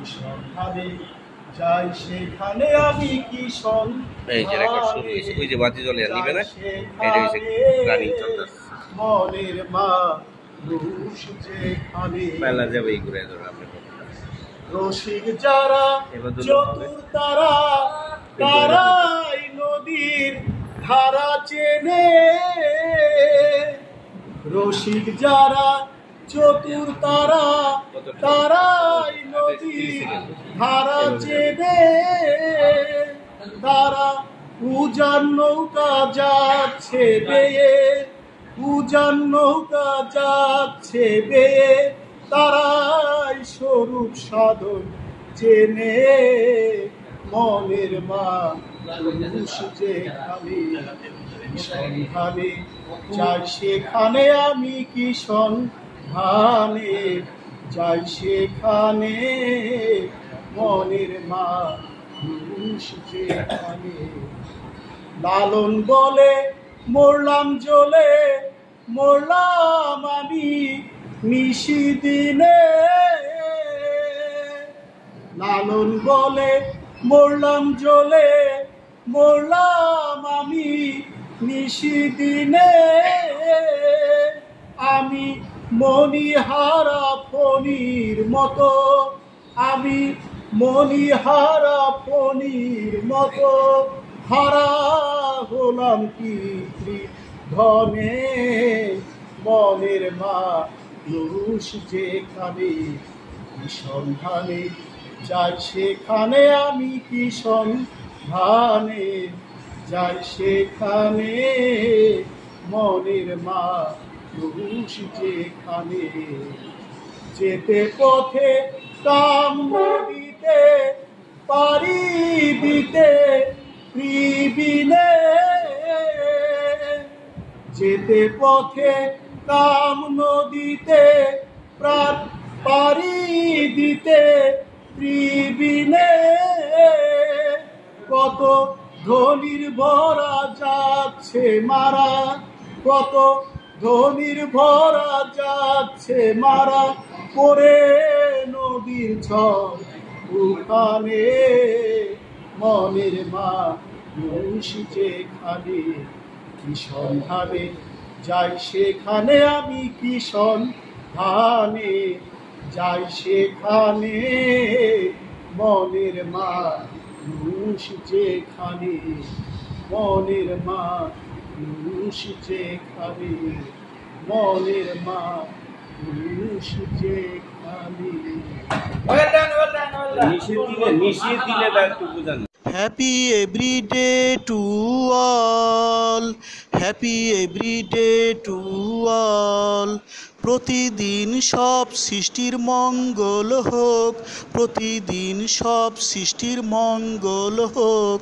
কি সন্ধানে যাই সেখানে আমি কি মনের মানুষ যেখানে রসিক যারা চতুর তারা তারাই নদীর ধারা চেনে রসিক যারা চতুর তারা তারাই নদীর ধারা চেনে তারা উজান নৌকা যাচ্ছে বেয়ে উজান নৌকা যাচ্ছে বেয়ে তারাই স্বরূপ সাধন চেনে মনের মানুষ যেখানে সন্ধানে যাই সেখানে আমি কি সন্ধানে যাই সেখানে মনের মানুষ যেখানে লালন বলে মরলাম জ্বলে মরলাম আমি নিশি দিনে লালন বলে মরলাম জ্বলে মরলাম আমি নিশি দিনে আমি মণিহারা ফণির মতো আমি মণিহারা ফণির মতো হারা হলাম কি ধনে মনের মানুষ যেখানে কি সন্ধানে যাই সেখানে আমি কি সন্ধানে যাই সেখানে মনের মানুষ যেখানে যেতে পথে কাম নদীতে পারি দিতে ত্রিবিনে যেতে পথে কাম নদীতে প্রাণ পারি দিতে ত্রিবিনে কত ধনির ভরা যাচ্ছে মারা কত ধনির ভরা যাচ্ছে মারা পরে নদীর ঝড় উঠানে মনের মানুষ যেখানে কি সন্ধানে যাই সেখানে আমি কি সন্ধানে যাই সেখানে মনের মানুষ যেখানে মনের মানুষ যেখানে মনের মানুষ যেখানে happy everyday to all happy everyday to all প্রতিদিন সব সৃষ্টির মঙ্গল হোক প্রতিদিন সব সৃষ্টির মঙ্গল হোক